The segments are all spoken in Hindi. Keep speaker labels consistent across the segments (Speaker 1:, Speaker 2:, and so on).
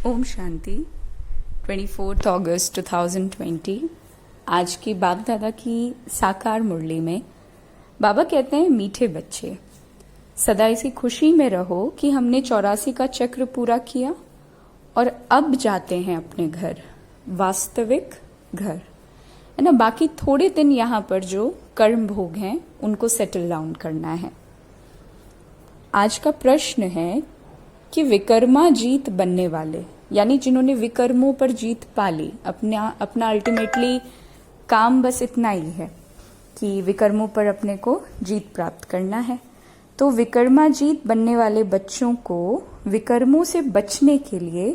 Speaker 1: ओम शांति। 24 अगस्त 2020 आज की बाप दादा की साकार मुरली में बाबा कहते हैं, मीठे बच्चे सदा इसी खुशी में रहो कि हमने 84 का चक्र पूरा किया और अब जाते हैं अपने घर, वास्तविक घर, है ना। बाकी थोड़े दिन यहाँ पर जो कर्म भोग हैं उनको सेटल डाउन करना है। आज का प्रश्न है कि विकर्मा जीत बनने वाले, यानी जिन्होंने विकर्मों पर जीत पाली, अपना अल्टीमेटली काम बस इतना ही है कि विकर्मों पर अपने को जीत प्राप्त करना है। तो विकर्मा जीत बनने वाले बच्चों को विकर्मों से बचने के लिए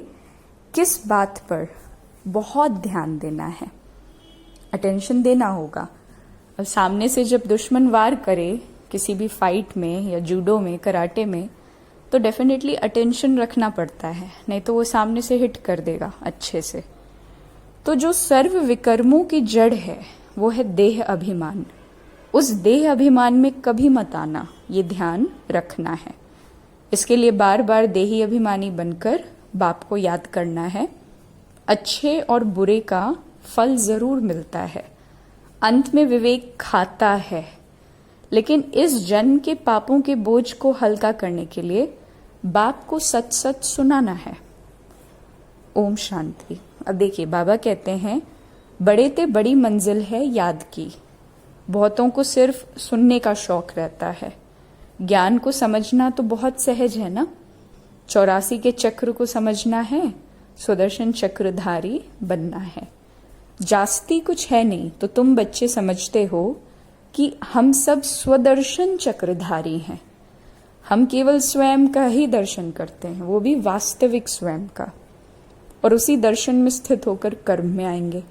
Speaker 1: किस बात पर बहुत ध्यान देना है, अटेंशन देना होगा। और सामने से जब दुश्मन वार करे किसी भी फाइट में या जूडो में, कराटे में, तो डेफिनेटली अटेंशन रखना पड़ता है, नहीं तो वो सामने से हिट कर देगा अच्छे से। तो जो सर्व विकर्मों की जड़ है वो है देह अभिमान। उस देह अभिमान में कभी मत आना, ये ध्यान रखना है। इसके लिए बार बार देही अभिमानी बनकर बाप को याद करना है। अच्छे और बुरे का फल जरूर मिलता है, अंत में विवेक खाता है, लेकिन इस जन्म के पापों के बोझ को हल्का करने के लिए बाप को सच सच सुनाना है। ओम शांति। अब देखिए, बाबा कहते हैं, बड़े ते बड़ी मंजिल है याद की। बहुतों को सिर्फ सुनने का शौक रहता है, ज्ञान को समझना तो बहुत सहज है ना। 84 के चक्र को समझना है, सुदर्शन चक्रधारी बनना है। जास्ती कुछ है नहीं, तो तुम बच्चे समझते हो कि हम सब स्वदर्शन चक्रधारी हैं। हम केवल स्वयं का ही दर्शन करते हैं, वो भी वास्तविक स्वयं का, और उसी दर्शन में स्थित होकर कर्म में आएंगे।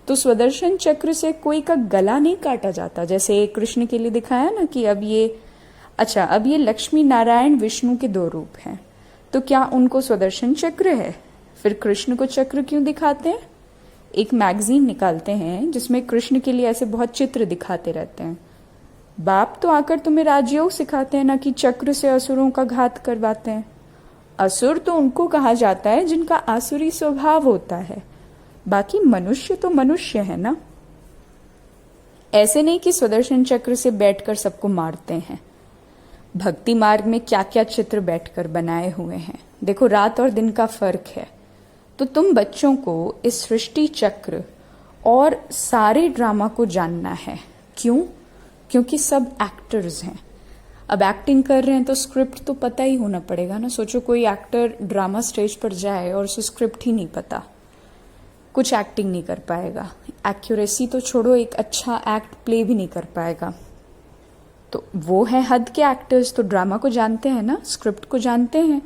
Speaker 1: तो स्वदर्शन चक्र से कोई का गला नहीं काटा जाता, जैसे कृष्ण के लिए दिखाया ना कि अब ये लक्ष्मी नारायण विष्णु के दो रूप हैं, तो क्या उनको स्वदर्शन चक्र है? फिर कृष्ण को चक्र क्यों दिखाते हैं? एक मैगजीन निकालते हैं जिसमें कृष्ण के लिए ऐसे बहुत चित्र दिखाते रहते हैं। बाप तो आकर तुम्हें राजयोग सिखाते हैं ना कि चक्र से असुरों का घात करवाते हैं। असुर तो उनको कहा जाता है जिनका आसुरी स्वभाव होता है, बाकी मनुष्य तो मनुष्य है ना। ऐसे नहीं कि स्वदर्शन चक्र से बैठकर सबको मारते हैं। भक्ति मार्ग में क्या क्या चित्र बैठकर बनाए हुए हैं। देखो, रात और दिन का फर्क है। तो तुम बच्चों को इस सृष्टि चक्र और सारे ड्रामा को जानना है। क्यों? क्योंकि सब एक्टर्स हैं। अब एक्टिंग कर रहे हैं तो स्क्रिप्ट तो पता ही होना पड़ेगा ना। सोचो कोई एक्टर ड्रामा स्टेज पर जाए और उसे स्क्रिप्ट ही नहीं पता, कुछ एक्टिंग नहीं कर पाएगा। एक्यूरेसी तो छोड़ो, एक अच्छा एक्ट प्ले भी नहीं कर पाएगा। तो वो है हद के एक्टर्स, तो ड्रामा को जानते हैं ना, स्क्रिप्ट को जानते हैं।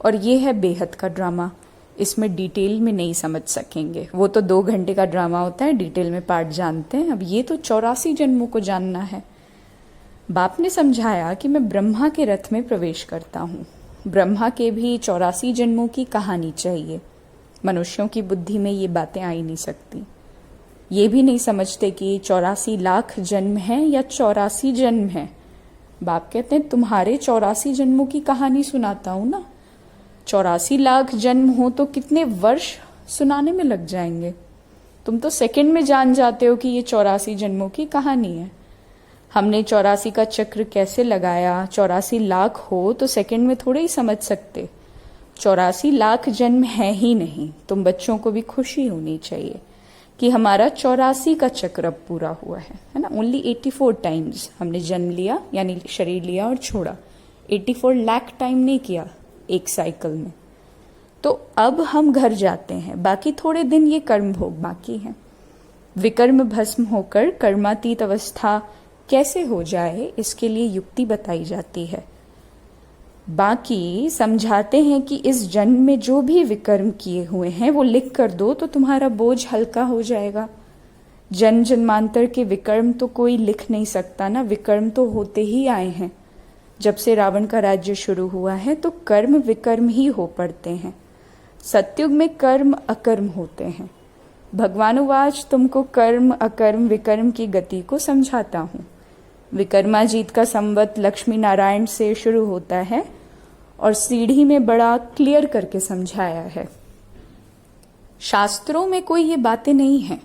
Speaker 1: और ये है बेहद का ड्रामा, इसमें डिटेल में नहीं समझ सकेंगे। वो तो 2 घंटे का ड्रामा होता है, डिटेल में पार्ट जानते हैं। अब ये तो 84 जन्मों को जानना है। बाप ने समझाया कि मैं ब्रह्मा के रथ में प्रवेश करता हूँ। ब्रह्मा के भी 84 जन्मों की कहानी चाहिए। मनुष्यों की बुद्धि में ये बातें आ ही नहीं सकती। ये भी नहीं समझते कि 84 लाख जन्म है या 84 जन्म है। बाप कहते हैं, तुम्हारे 84 जन्मों की कहानी सुनाता हूं ना। 84 लाख जन्म हो तो कितने वर्ष सुनाने में लग जाएंगे। तुम तो सेकंड में जान जाते हो कि ये 84 जन्मों की कहानी है। हमने 84 का चक्र कैसे लगाया, 84 लाख हो तो सेकंड में थोड़े ही समझ सकते। 84 लाख जन्म है ही नहीं। तुम बच्चों को भी खुशी होनी चाहिए कि हमारा 84 का चक्र अब पूरा हुआ है ना। ओनली 84 टाइम्स हमने जन्म लिया, यानी शरीर लिया और छोड़ा। 84 लाख टाइम नहीं किया एक साइकिल में। तो अब हम घर जाते हैं, बाकी थोड़े दिन ये कर्म भोग बाकी हैं। विकर्म भस्म होकर कर्मातीत अवस्था कैसे हो जाए, इसके लिए युक्ति बताई जाती है। बाकी समझाते हैं कि इस जन्म में जो भी विकर्म किए हुए हैं वो लिख कर दो तो तुम्हारा बोझ हल्का हो जाएगा। जन्म जन्मांतर के विकर्म तो कोई लिख नहीं सकता ना, विकर्म तो होते ही आए हैं। जब से रावण का राज्य शुरू हुआ है तो कर्म विकर्म ही हो पड़ते हैं। सतयुग में कर्म अकर्म होते हैं। भगवानुवाच तुमको कर्म अकर्म विकर्म की गति को समझाता हूँ। विकर्माजीत का संवत लक्ष्मी नारायण से शुरू होता है और सीढ़ी में बड़ा क्लियर करके समझाया है। शास्त्रों में कोई ये बातें नहीं है।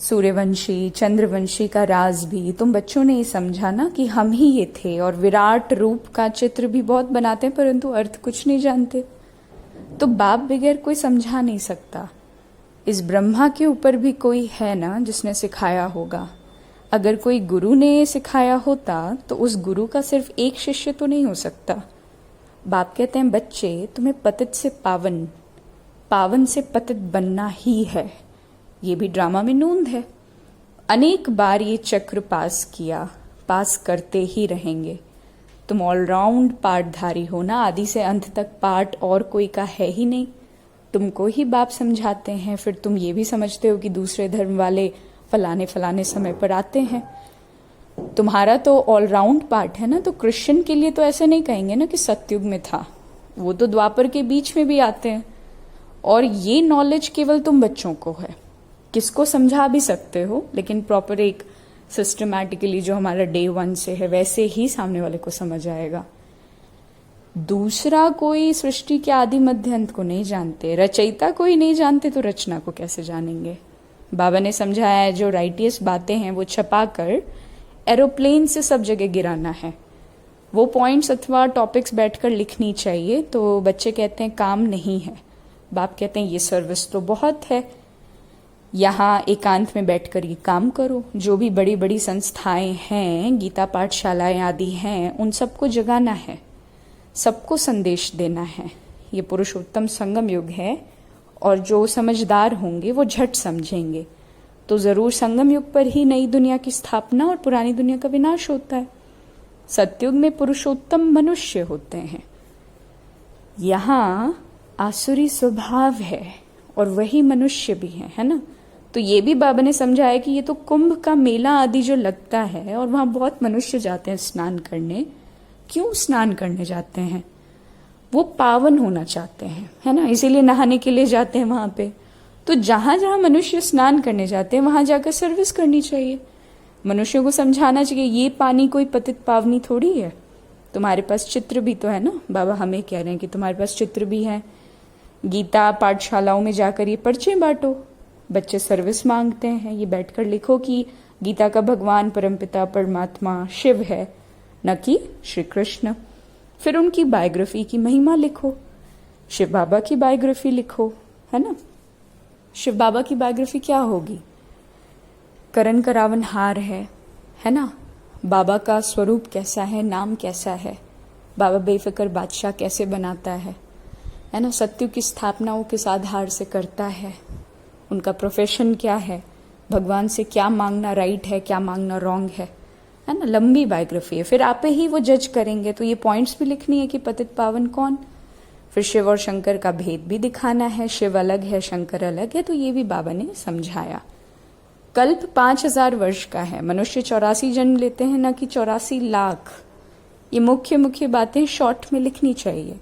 Speaker 1: सूर्यवंशी चंद्रवंशी का राज भी तुम बच्चों ने ही समझा ना कि हम ही ये थे, और विराट रूप का चित्र भी बहुत बनाते हैं परंतु अर्थ कुछ नहीं जानते। तो बाप बगैर कोई समझा नहीं सकता। इस ब्रह्मा के ऊपर भी कोई है ना जिसने सिखाया होगा। अगर कोई गुरु ने सिखाया होता तो उस गुरु का सिर्फ एक शिष्य तो नहीं हो सकता। बाप कहते हैं बच्चे, तुम्हें पतित से पावन, पावन से पतित बनना ही है। ये भी ड्रामा में नूंद है। अनेक बार ये चक्र पास किया, पास करते ही रहेंगे। तुम ऑलराउंड पाठधारी हो ना, आदि से अंत तक पाठ और कोई का है ही नहीं। तुमको ही बाप समझाते हैं, फिर तुम ये भी समझते हो कि दूसरे धर्म वाले फलाने फलाने समय पर आते हैं। तुम्हारा तो ऑलराउंड पार्ट है ना। तो कृष्ण के लिए तो ऐसे नहीं कहेंगे ना कि सतयुग में था, वो तो द्वापर के बीच में भी आते हैं। और ये नॉलेज केवल तुम बच्चों को है। किसको समझा भी सकते हो, लेकिन प्रॉपर एक सिस्टमैटिकली जो हमारा डे 1 से है वैसे ही सामने वाले को समझ आएगा। दूसरा कोई सृष्टि के आदि मध्य अंत को नहीं जानते, रचयिता कोई नहीं जानते, तो रचना को कैसे जानेंगे। बाबा ने समझाया है जो राइटियस बातें हैं वो छपा कर एरोप्लेन से सब जगह गिराना है। वो पॉइंट्स अथवा टॉपिक्स बैठकर लिखनी चाहिए। तो बच्चे कहते हैं काम नहीं है। बाप कहते हैं ये सर्विस तो बहुत है, यहाँ एकांत में बैठकर ये काम करो। जो भी बड़ी बड़ी संस्थाएं हैं, गीता पाठशालाएं आदि हैं, उन सबको जगाना है, सबको संदेश देना है। ये पुरुषोत्तम संगम युग है और जो समझदार होंगे वो झट समझेंगे। तो जरूर संगम युग पर ही नई दुनिया की स्थापना और पुरानी दुनिया का विनाश होता है। सतयुग में पुरुषोत्तम मनुष्य होते हैं। यहाँ आसुरी स्वभाव है और वही मनुष्य भी है ना। तो ये भी बाबा ने समझाया कि ये तो कुंभ का मेला आदि जो लगता है और वहां बहुत मनुष्य जाते हैं स्नान करने। क्यों स्नान करने जाते हैं? वो पावन होना चाहते हैं, है ना, इसीलिए नहाने के लिए जाते हैं वहां पे। तो जहां जहां मनुष्य स्नान करने जाते हैं वहां जाकर सर्विस करनी चाहिए। मनुष्यों को समझाना चाहिए ये पानी कोई पतित पावनी थोड़ी है। तुम्हारे पास चित्र भी तो है ना। बाबा हमें कह रहे हैं कि तुम्हारे पास चित्र भी है। गीता पाठशालाओं में जाकर ये पर्चे बांटो। बच्चे सर्विस मांगते हैं, ये बैठकर लिखो कि गीता का भगवान परमपिता परमात्मा शिव है, न कि श्री कृष्ण। फिर उनकी बायोग्राफी की महिमा लिखो। शिव बाबा की बायोग्राफी लिखो, है ना। शिव बाबा की बायोग्राफी क्या होगी? करण करावन हार है ना। बाबा का स्वरूप कैसा है, नाम कैसा है, बाबा बेफिक्र बादशाह कैसे बनाता है ना। सत्य की स्थापना वो किस आधार से करता है, उनका प्रोफेशन क्या है, भगवान से क्या मांगना राइट है, क्या मांगना रॉन्ग है ना। लंबी बायोग्राफी है। फिर आप ही वो जज करेंगे। तो ये पॉइंट्स भी लिखनी है कि पतित पावन कौन। फिर शिव और शंकर का भेद भी दिखाना है। शिव अलग है, शंकर अलग है। तो ये भी बाबा ने समझाया। कल्प 5000 वर्ष का है। मनुष्य 84 जन्म लेते हैं, ना कि 84 लाख। ये मुख्य मुख्य बातें शॉर्ट में लिखनी चाहिए,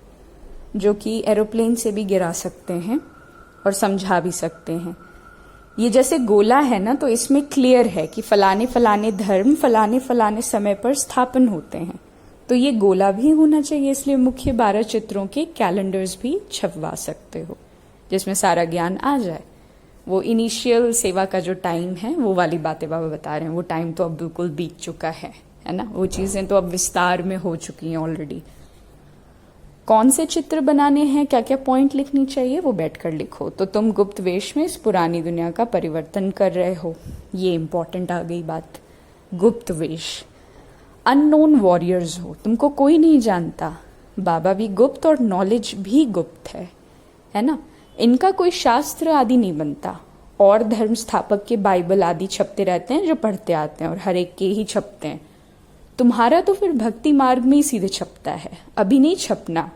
Speaker 1: जो कि एरोप्लेन से भी गिरा सकते हैं और समझा भी सकते हैं। ये जैसे गोला है ना, तो इसमें क्लियर है कि फलाने फलाने धर्म फलाने फलाने समय पर स्थापन होते हैं। तो ये गोला भी होना चाहिए। इसलिए मुख्य 12 चित्रों के कैलेंडर्स भी छपवा सकते हो, जिसमें सारा ज्ञान आ जाए। वो इनिशियल सेवा का जो टाइम है वो वाली बातें बाबा बता रहे हैं। वो टाइम तो अब बिल्कुल बीत चुका है ना। वो चीजें तो अब विस्तार में हो चुकी हैं ऑलरेडी। कौन से चित्र बनाने हैं, क्या क्या पॉइंट लिखनी चाहिए, वो बैठकर लिखो। तो तुम गुप्त वेश में इस पुरानी दुनिया का परिवर्तन कर रहे हो। ये इंपॉर्टेंट आ गई बात। गुप्त वेश, अननोन वॉरियर्स हो, तुमको कोई नहीं जानता। बाबा भी गुप्त और नॉलेज भी गुप्त है ना। इनका कोई शास्त्र आदि नहीं बनता। और धर्म स्थापक के बाइबल आदि छपते रहते हैं जो पढ़ते आते हैं, और हर एक के ही छपते हैं। तुम्हारा तो फिर भक्ति मार्ग में ही सीधे छपता है। अभी नहीं छपना,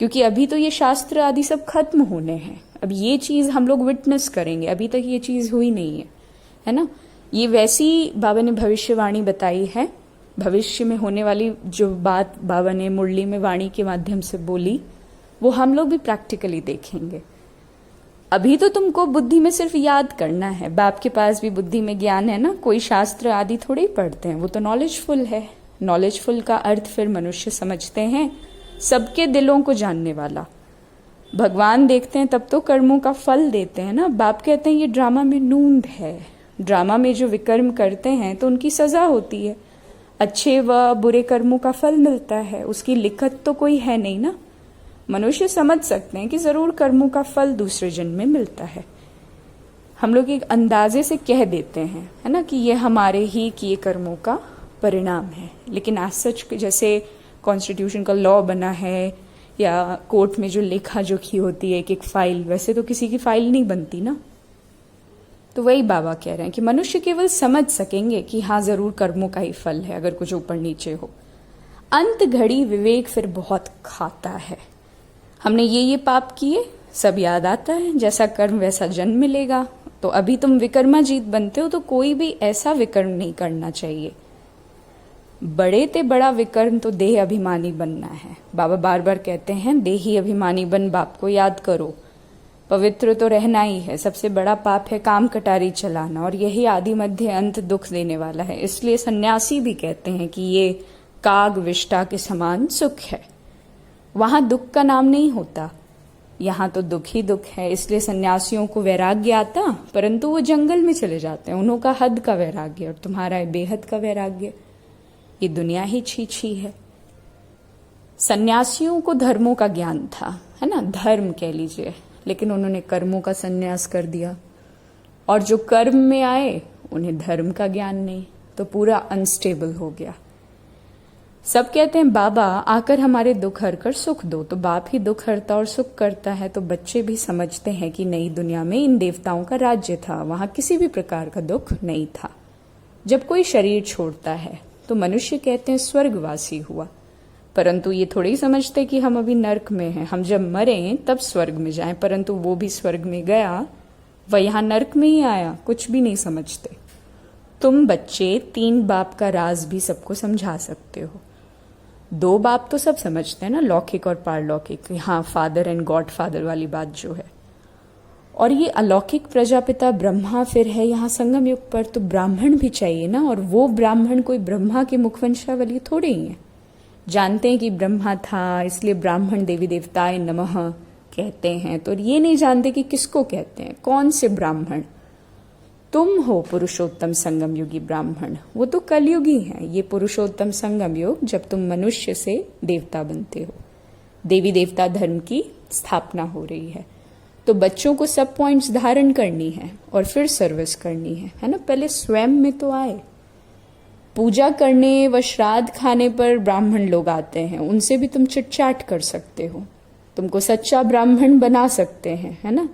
Speaker 1: क्योंकि अभी तो ये शास्त्र आदि सब खत्म होने हैं। अब ये चीज हम लोग विटनेस करेंगे। अभी तक ये चीज हुई नहीं है ना। ये वैसी बाबा ने भविष्यवाणी बताई है। भविष्य में होने वाली जो बात बाबा ने मुरली में वाणी के माध्यम से बोली, वो हम लोग भी प्रैक्टिकली देखेंगे। अभी तो तुमको बुद्धि में सिर्फ याद करना है। बाप के पास भी बुद्धि में ज्ञान है ना। कोई शास्त्र आदि थोड़े ही पढ़ते हैं, वो तो नॉलेजफुल है। नॉलेजफुल का अर्थ फिर मनुष्य समझते हैं सबके दिलों को जानने वाला। भगवान देखते हैं तब तो कर्मों का फल देते हैं ना। बाप कहते हैं ये ड्रामा में नूंद है, ड्रामा में जो विकर्म करते हैं तो उनकी सजा होती है, अच्छे व बुरे कर्मों का फल मिलता है, उसकी लिखत तो कोई है नहीं ना। मनुष्य समझ सकते हैं कि जरूर कर्मों का फल दूसरे जन्म में मिलता है। हम लोग एक अंदाजे से कह देते हैं, है ना, कि ये हमारे ही किए कर्मों का परिणाम है, लेकिन आज सच जैसे कॉन्स्टिट्यूशन का लॉ बना है या कोर्ट में जो लेखा जोखी होती है एक एक फाइल, वैसे तो किसी की फाइल नहीं बनती ना। तो वही बाबा कह रहे हैं कि मनुष्य केवल समझ सकेंगे कि हाँ जरूर कर्मों का ही फल है अगर कुछ ऊपर नीचे हो। अंत घड़ी विवेक फिर बहुत खाता है। हमने ये पाप किए सब याद आता है, जैसा कर्म वैसा जन्म मिलेगा। तो अभी तुम विकर्माजीत बनते हो तो कोई भी ऐसा विकर्म नहीं करना चाहिए। बड़े ते बड़ा विकर्म तो देह अभिमानी बनना है। बाबा बार बार कहते हैं देही अभिमानी बन, बाप को याद करो। पवित्र तो रहना ही है। सबसे बड़ा पाप है काम कटारी चलाना, और यही आदि मध्य अंत दुख देने वाला है। इसलिए सन्यासी भी कहते हैं कि ये काग विष्टा के समान सुख है। वहां दुख का नाम नहीं होता, यहाँ तो दुख ही दुख है। इसलिए सन्यासियों को वैराग्य आता, परंतु वो जंगल में चले जाते हैं। उन्हों हद का वैराग्य और तुम्हारा है बेहद का वैराग्य। ये दुनिया ही छी है। सन्यासियों को धर्मों का ज्ञान था, है ना, धर्म कह लीजिए, लेकिन उन्होंने कर्मों का सन्यास कर दिया। और जो कर्म में आए उन्हें धर्म का ज्ञान नहीं, तो पूरा अनस्टेबल हो गया। सब कहते हैं बाबा आकर हमारे दुख हर कर सुख दो, तो बाप ही दुख हरता और सुख करता है। तो बच्चे भी समझते हैं कि नई दुनिया में इन देवताओं का राज्य था, वहां किसी भी प्रकार का दुख नहीं था। जब कोई शरीर छोड़ता है तो मनुष्य कहते हैं स्वर्गवासी हुआ, परंतु ये थोड़ी समझते कि हम अभी नर्क में हैं। हम जब मरें तब स्वर्ग में जाएं, परंतु वो भी स्वर्ग में गया, वह यहां नर्क में ही आया। कुछ भी नहीं समझते। तुम बच्चे 3 बाप का राज भी सबको समझा सकते हो। 2 बाप तो सब समझते हैं ना, लौकिक और पारलौकिक। हाँ, फादर एंड गॉड फादर वाली बात जो है। और ये अलौकिक प्रजापिता ब्रह्मा फिर है यहाँ संगम युग पर, तो ब्राह्मण भी चाहिए ना। और वो ब्राह्मण कोई ब्रह्मा के मुखवंशावली थोड़े ही है। जानते हैं कि ब्रह्मा था, इसलिए ब्राह्मण देवी देवताए नमः कहते हैं। तो ये नहीं जानते कि किसको कहते हैं, कौन से ब्राह्मण। तुम हो पुरुषोत्तम संगम युगी ब्राह्मण, वो तो कलयुगी है। ये पुरुषोत्तम संगम युग जब तुम मनुष्य से देवता बनते हो, देवी देवता धर्म की स्थापना हो रही है। तो बच्चों को सब पॉइंट्स धारण करनी है और फिर सर्विस करनी है ना। पहले स्वयं में तो आए। पूजा करने व श्राद्ध खाने पर ब्राह्मण लोग आते हैं, उनसे भी तुम चिटचाट कर सकते हो, तुमको सच्चा ब्राह्मण बना सकते हैं, है ना।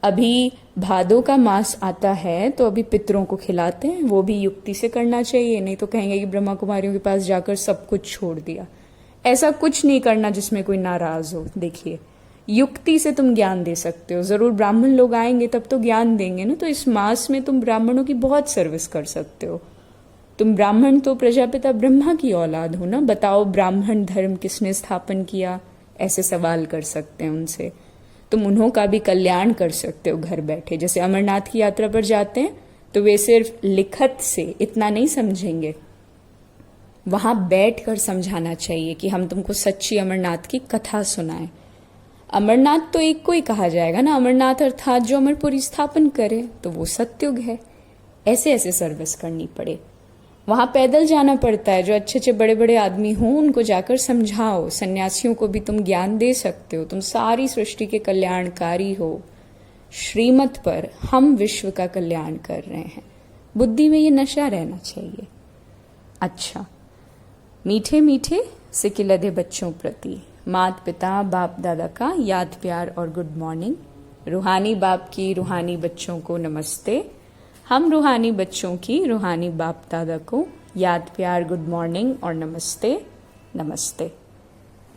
Speaker 1: अभी भादों का मास आता है तो अभी पितरों को खिलाते हैं, वो भी युक्ति से करना चाहिए, नहीं तो कहेंगे कि ब्रह्मा कुमारियों के पास जाकर सब कुछ छोड़ दिया। ऐसा कुछ नहीं करना जिसमें कोई नाराज हो। देखिए, युक्ति से तुम ज्ञान दे सकते हो। जरूर ब्राह्मण लोग आएंगे तब तो ज्ञान देंगे ना। तो इस मास में तुम ब्राह्मणों की बहुत सर्विस कर सकते हो। तुम ब्राह्मण तो प्रजापिता ब्रह्मा की औलाद हो ना। बताओ ब्राह्मण धर्म किसने स्थापन किया, ऐसे सवाल कर सकते हैं उनसे। तुम उन्हों का भी कल्याण कर सकते हो घर बैठे। जैसे अमरनाथ की यात्रा पर जाते हैं तो वे सिर्फ लिखत से इतना नहीं समझेंगे, वहां बैठ कर समझाना चाहिए कि हम तुमको सच्ची अमरनाथ की कथा सुनाएं। अमरनाथ तो एक को ही कहा जाएगा ना, अमरनाथ अर्थात जो अमरपुरी स्थापन करे, तो वो सत्युग है। ऐसे ऐसे सर्विस करनी पड़े। वहां पैदल जाना पड़ता है। जो अच्छे अच्छे बड़े बड़े आदमी हों उनको जाकर समझाओ। सन्यासियों को भी तुम ज्ञान दे सकते हो। तुम सारी सृष्टि के कल्याणकारी हो। श्रीमत पर हम विश्व का कल्याण कर रहे हैं। बुद्धि में ये नशा रहना चाहिए। अच्छा, मीठे मीठे सिकिलधे बच्चों प्रति माता पिता बाप दादा का याद प्यार और गुड मॉर्निंग। रूहानी बाप की रूहानी बच्चों को नमस्ते। हम रूहानी बच्चों की रूहानी बाप दादा को याद प्यार गुड मॉर्निंग और नमस्ते नमस्ते।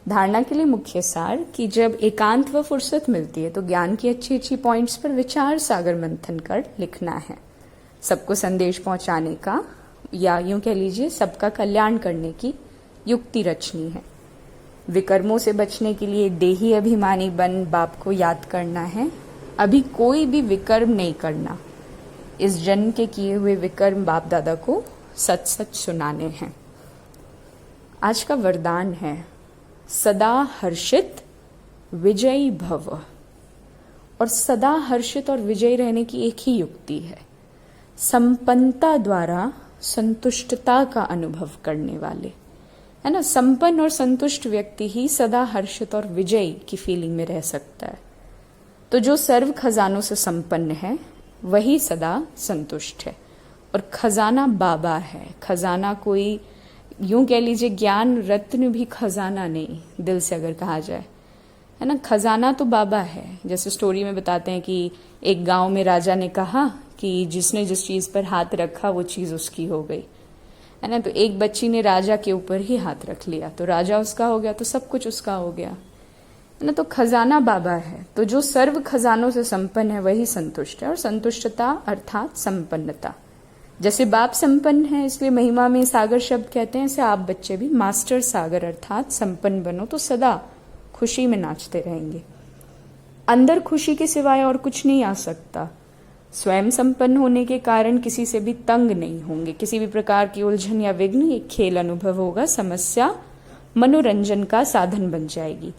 Speaker 1: धारणा के लिए मुख्य सार कि जब एकांत व फुर्सत मिलती है तो ज्ञान की अच्छी अच्छी पॉइंट्स पर विचार सागर मंथन कर लिखना है। सबको संदेश पहुंचाने का, या यूं कह लीजिए सबका कल्याण करने की युक्ति रचनी है। विकर्मों से बचने के लिए देही अभिमानी बन बाप को याद करना है। अभी कोई भी विकर्म नहीं करना। इस जन्म के किए हुए विकर्म बाप दादा को सच सच सुनाने हैं। आज का वरदान है सदा हर्षित विजयी भव। और सदा हर्षित और विजयी रहने की एक ही युक्ति है, संपन्नता द्वारा संतुष्टता का अनुभव करने वाले, है ना। संपन्न और संतुष्ट व्यक्ति ही सदा हर्षित और विजयी की फीलिंग में रह सकता है। तो जो सर्व खजानों से संपन्न है वही सदा संतुष्ट है। और खजाना बाबा है। खजाना कोई यूं कह लीजिए ज्ञान रत्न भी खजाना नहीं, दिल से अगर कहा जाए, है ना। खजाना तो बाबा है। जैसे स्टोरी में बताते हैं कि एक गांव में राजा ने कहा कि जिसने जिस चीज पर हाथ रखा वो चीज उसकी हो गई, है ना। तो एक बच्ची ने राजा के ऊपर ही हाथ रख लिया तो राजा उसका हो गया, तो सब कुछ उसका हो गया, है ना। तो खजाना बाबा है। तो जो सर्व खजानों से संपन्न है वही संतुष्ट है। और संतुष्टता अर्थात संपन्नता। जैसे बाप संपन्न है इसलिए महिमा में सागर शब्द कहते हैं, ऐसे आप बच्चे भी मास्टर सागर अर्थात संपन्न बनो तो सदा खुशी में नाचते रहेंगे। अंदर खुशी के सिवाय और कुछ नहीं आ सकता। स्वयं संपन्न होने के कारण किसी से भी तंग नहीं होंगे। किसी भी प्रकार की उलझन या विघ्न एक खेल अनुभव होगा, समस्या मनोरंजन का साधन बन जाएगी।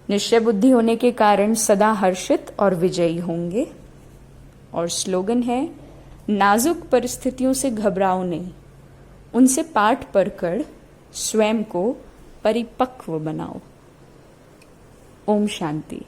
Speaker 1: निश्चय बुद्धि होने के कारण सदा हर्षित और विजयी होंगे। और स्लोगन है, नाजुक परिस्थितियों से घबराओ नहीं, उनसे पाठ पढ़कर स्वयं को परिपक्व बनाओ। ओम शांति।